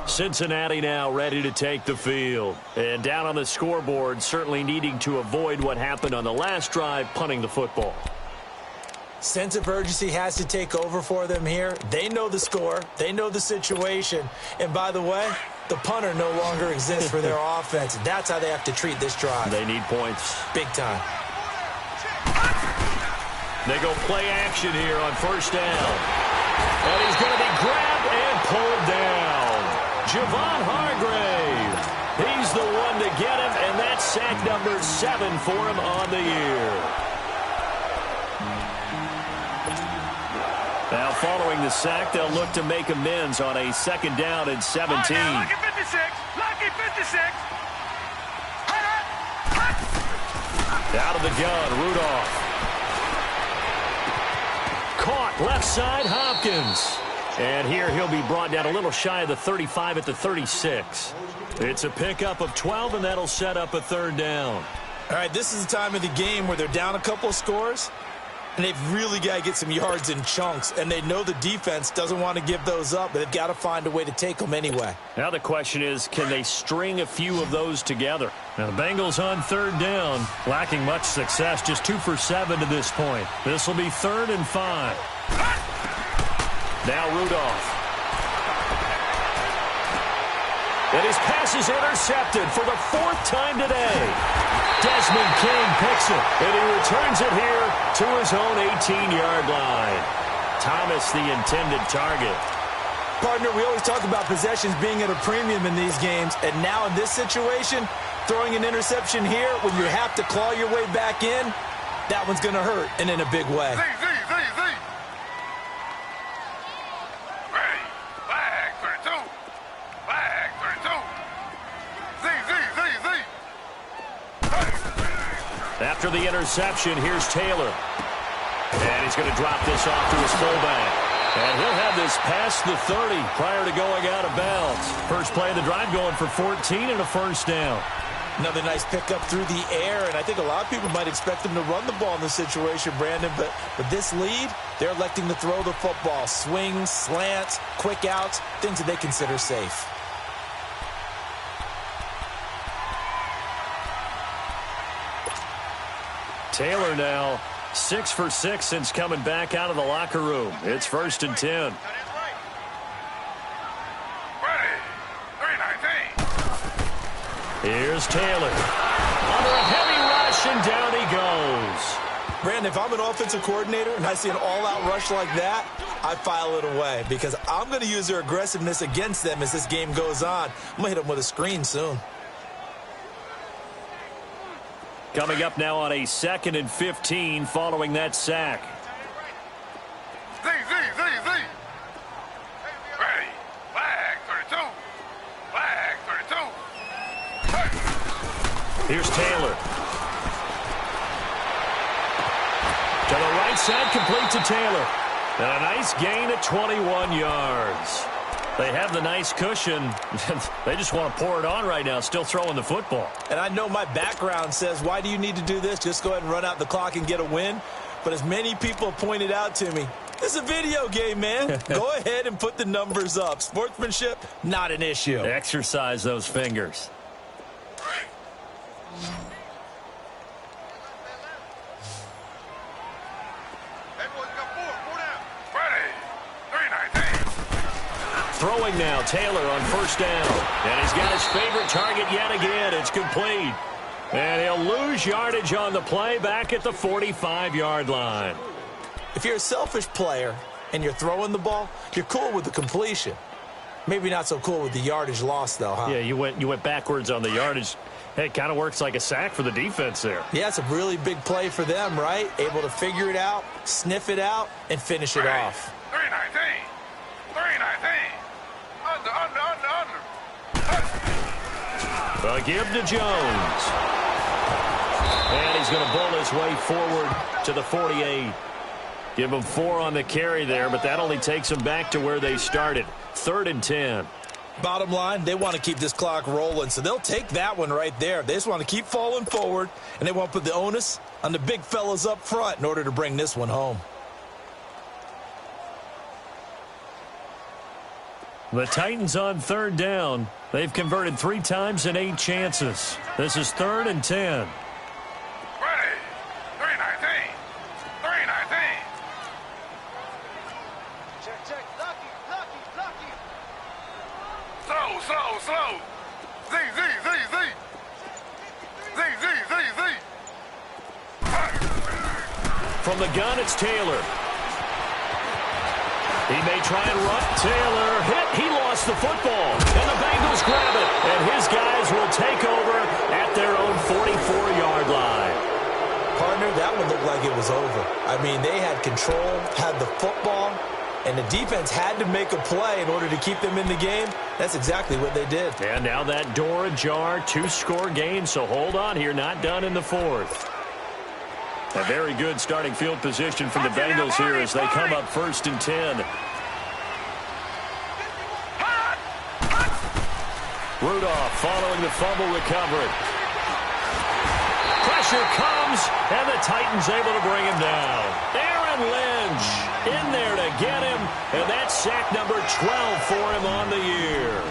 Cincinnati now ready to take the field. And down on the scoreboard, certainly needing to avoid what happened on the last drive, punting the football. Sense of urgency has to take over for them here. They know the score. They know the situation. And by the way, the punter no longer exists for their offense. That's how they have to treat this drive. They need points. Big time. They go play action here on first down. And he's going to be grabbed and pulled down. Javon Hargrave. He's the one to get him, and that's sack number 7 for him on the year. Now, following the sack, they'll look to make amends on a 2nd down and 17. Lucky 56. Lucky 56. Out of the gun, Rudolph. Caught left side, Hopkins. And here he'll be brought down a little shy of the 35 at the 36. It's a pickup of 12, and that'll set up a 3rd down. All right, this is the time of the game where they're down a couple of scores, and they've really got to get some yards in chunks, and they know the defense doesn't want to give those up, but they've got to find a way to take them anyway. Now the question is, can they string a few of those together? Now the Bengals on 3rd down, lacking much success, just 2 for 7 to this point. This will be 3rd and 5. Now Rudolph. And his pass is intercepted for the 4th time today. Desmond King picks it, and he returns it here to his own 18-yard line. Thomas, the intended target. Partner, we always talk about possessions being at a premium in these games, and now in this situation, throwing an interception here when you have to claw your way back in, that one's going to hurt, and in a big way. Z. Ready. Flag 32. Flag 32. Z. After the interception, here's Taylor. And he's going to drop this off to his fullback. And he'll have this past the 30 prior to going out of bounds. First play of the drive going for 14 and a first down. Another nice pickup through the air, and I think a lot of people might expect them to run the ball in this situation, Brandon, but with this lead, they're electing to throw the football. Swings, slants, quick outs, things that they consider safe. Taylor now 6 for 6 since coming back out of the locker room. It's 1st and 10. Here's Taylor. Under a heavy rush, and down he goes. Brandon, if I'm an offensive coordinator and I see an all-out rush like that, I file it away because I'm going to use their aggressiveness against them as this game goes on. I'm going to hit them with a screen soon. Coming up now on a 2nd and 15 following that sack. Z. Ready. Flag 32. Flag 32. Here's Taylor. To the right side, complete to Taylor. And a nice gain at 21 yards. They have the nice cushion. They just want to pour it on right now, still throwing the football. And I know my background says, why do you need to do this? Just go ahead and run out the clock and get a win. But as many people have pointed out to me, this is a video game, man. Go ahead and put the numbers up. Sportsmanship, not an issue. Exercise those fingers. Throwing now, Taylor on first down. And he's got his favorite target yet again. It's complete. And he'll lose yardage on the play back at the 45-yard line. If you're a selfish player and you're throwing the ball, you're cool with the completion. Maybe not so cool with the yardage loss, though, huh? Yeah, you went backwards on the yardage. Hey, it kind of works like a sack for the defense there. Yeah, it's a really big play for them, right? Able to figure it out, sniff it out, and finish it off. 319. 319. Under. A give to Jones. And he's going to bull his way forward to the 48. Give him 4 on the carry there, but that only takes them back to where they started. 3rd and 10. Bottom line, they want to keep this clock rolling, so they'll take that one right there. They just want to keep falling forward, and they want to put the onus on the big fellas up front in order to bring this one home. The Titans on 3rd down. They've converted 3 times in 8 chances. This is 3rd and 10. Ready. 319. 319. Check. Lucky. Slow. Z. From the gun, it's Taylor. He may try and run. Taylor hit. He lost the football. And the Bengals grab it. And his guys will take over at their own 44-yard line. Partner, that one looked like it was over. I mean, they had control, had the football, and the defense had to make a play in order to keep them in the game. That's exactly what they did. And now that door ajar, 2-score game, so hold on here, not done in the 4th. A very good starting field position for the Bengals here as they come up 1st and 10. Rudolph following the fumble recovery. Pressure comes, and the Titans able to bring him down. Aaron Lynch in there to get him, and that's sack number 12 for him on the year.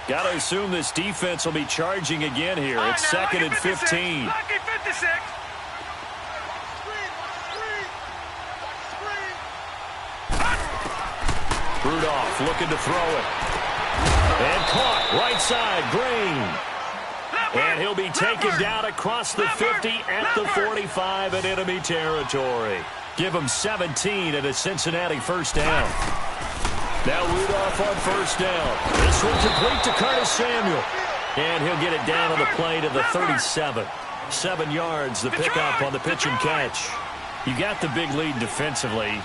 Got to assume this defense will be charging again here. It's 2nd and 15. Lucky 56. Rudolph looking to throw it. And caught right side, Green. And he'll be taken down across the 50 at the 45 in enemy territory. Give him 17 at a Cincinnati first down. Now Rudolph on first down. This one complete to Curtis Samuel. And he'll get it down on the play to the 37. 7 yards, the pickup on the pitch and catch. You got the big lead defensively.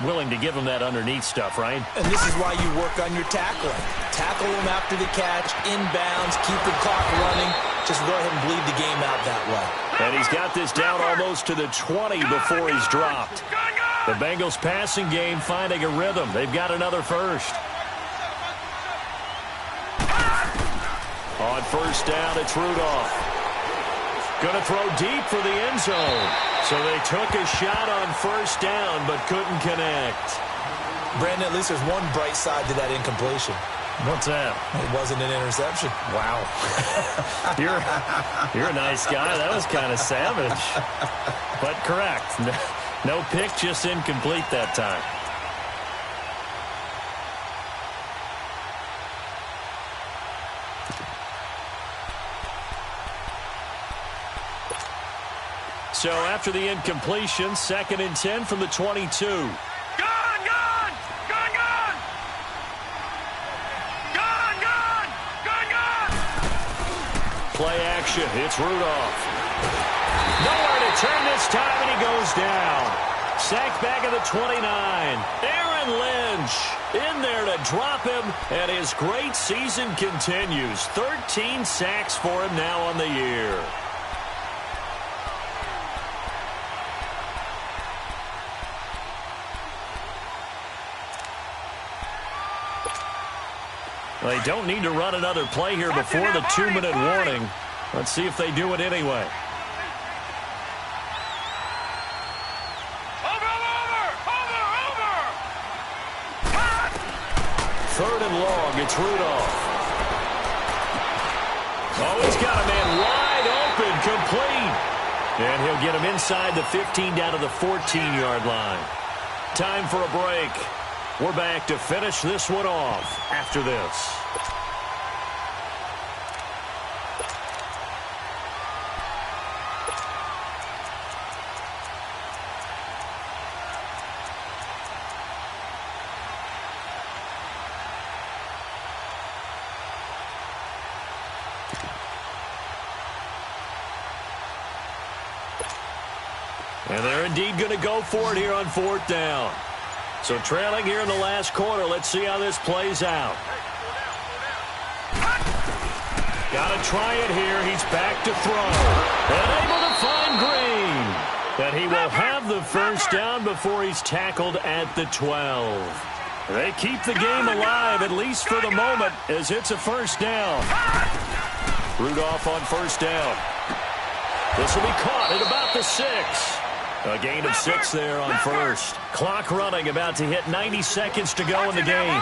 willing to give him that underneath stuff, right? And this is why you work on your tackling. Tackle him after the catch, inbounds, keep the clock running. Just go ahead and bleed the game out that way. And he's got this down almost to the 20 before he's dropped. The Bengals passing game finding a rhythm. They've got another first. On first down, it's Rudolph. Going to throw deep for the end zone. So they took a shot on first down but couldn't connect. Brandon, at least there's one bright side to that incompletion. What's that? It wasn't an interception. Wow. You're a nice guy. That was kind of savage. But correct. No pick, just incomplete that time. So after the incompletion, 2nd and 10 from the 22. Play action. It's Rudolph. Nowhere to turn this time, and he goes down. Sacked back at the 29. Aaron Lynch in there to drop him, and his great season continues. 13 sacks for him now on the year. They don't need to run another play here before the 2-minute warning. Let's see if they do it anyway. Third and long, it's Rudolph. Oh, he's got a man wide open, complete. And he'll get him inside the 15 down to the 14-yard line. Time for a break. We're back to finish this one off after this. And they're indeed going to go for it here on 4th down. So trailing here in the last quarter. Let's see how this plays out. Got to try it here. He's back to throw. And able to find Green. But he will have the first down before he's tackled at the 12. They keep the game alive, at least for the moment, as it's a first down. Rudolph on first down. This will be caught at about the 6. A gain of 6 there on first. Clock running, about to hit 90 seconds to go in the game.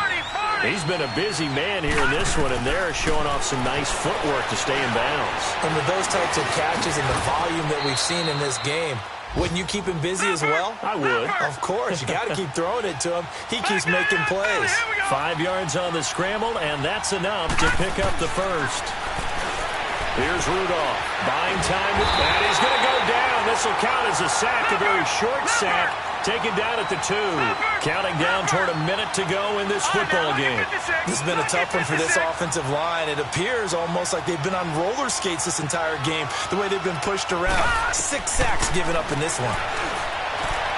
He's been a busy man here in this one, and they're showing off some nice footwork to stay in bounds. And with those types of catches and the volume that we've seen in this game, wouldn't you keep him busy as well? I would. Of course. You got to keep throwing it to him. He keeps making plays. 5 yards on the scramble, and that's enough to pick up the first. Here's Rudolph. Buying time, and he's going to go down. This will count as a sack, a very short sack, taken down at the 2. Counting down toward a minute to go in this football game. This has been a tough one for this offensive line. It appears almost like they've been on roller skates this entire game, the way they've been pushed around. 6 sacks given up in this one.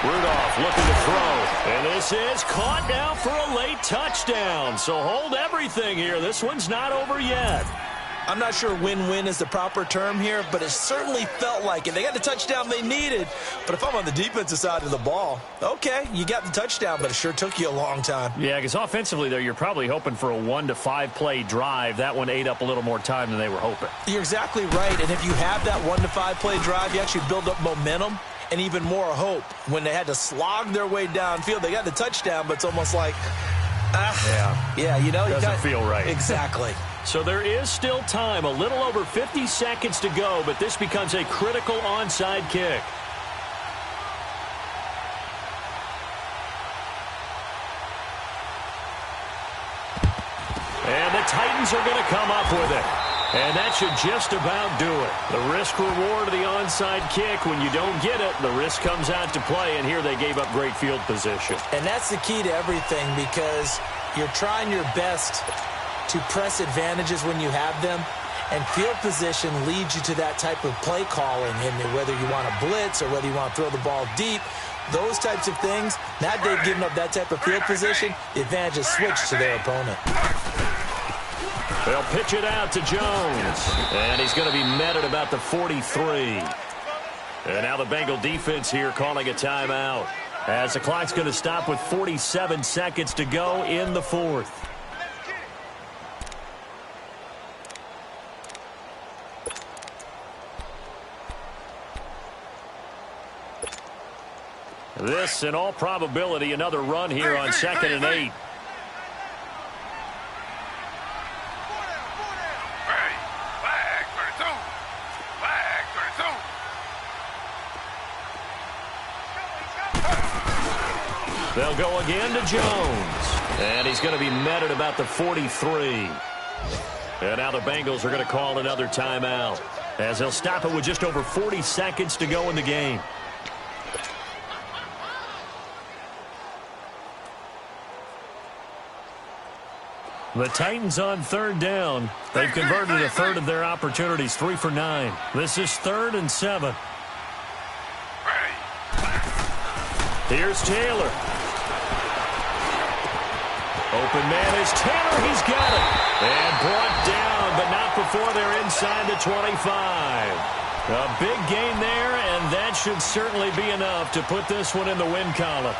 Rudolph looking to throw. And this is caught now for a late touchdown. So hold everything here. This one's not over yet. I'm not sure win-win is the proper term here, but it certainly felt like it. They got the touchdown they needed, but if I'm on the defensive side of the ball, okay, you got the touchdown, but it sure took you a long time. Yeah, because offensively, though, you're probably hoping for a 1 to 5 play drive. That one ate up a little more time than they were hoping. You're exactly right, and if you have that 1 to 5 play drive, you actually build up momentum and even more hope. When they had to slog their way downfield, they got the touchdown, but it's almost like, yeah, you know, doesn't feel right. Exactly. So there is still time, a little over 50 seconds to go, but this becomes a critical onside kick. And the Titans are going to come up with it. And that should just about do it. The risk-reward of the onside kick, when you don't get it, the risk comes out to play, and here they gave up great field position. And that's the key to everything, because you're trying your best to press advantages when you have them, and field position leads you to that type of play calling. And whether you want to blitz or whether you want to throw the ball deep, those types of things, now they've given up that type of field position, the advantage is switched to their opponent. They'll pitch it out to Jones. And he's going to be met at about the 43. And now the Bengal defense here calling a timeout, as the clock's going to stop with 47 seconds to go in the fourth. This, in all probability, another run here on 2nd and 8. They'll go again to Jones. And he's going to be met at about the 43. And now the Bengals are going to call another timeout, as they'll stop it with just over 40 seconds to go in the game. The Titans on 3rd down. They've converted a third of their opportunities, 3 for 9. This is 3rd and 7. Here's Taylor. Open man is Taylor. He's got it. And brought down, but not before they're inside the 25. A big gain there, and that should certainly be enough to put this one in the win column.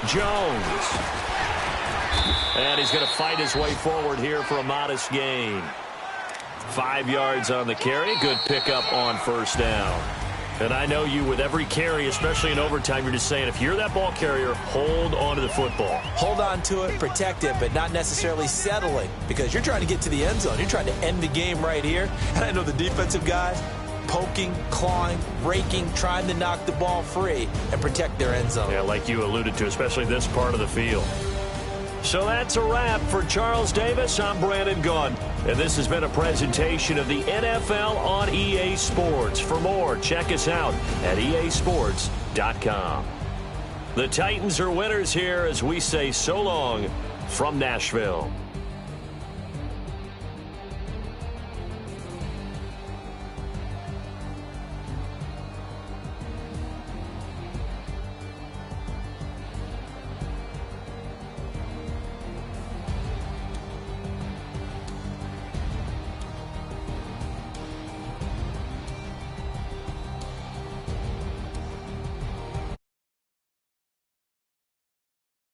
Jones. And he's going to fight his way forward here for a modest gain. 5 yards on the carry. Good pickup on 1st down. And I know you, with every carry, especially in overtime, you're just saying, if you're that ball carrier, hold on to the football. Hold on to it, protect it, but not necessarily settling, because you're trying to get to the end zone. You're trying to end the game right here. And I know the defensive guys, poking, clawing, raking, trying to knock the ball free and protect their end zone. Yeah, like you alluded to, especially this part of the field. So that's a wrap for Charles Davis. I'm Brandon Gaudin, and this has been a presentation of the NFL on EA Sports. For more, check us out at easports.com. The Titans are winners here as we say so long from Nashville.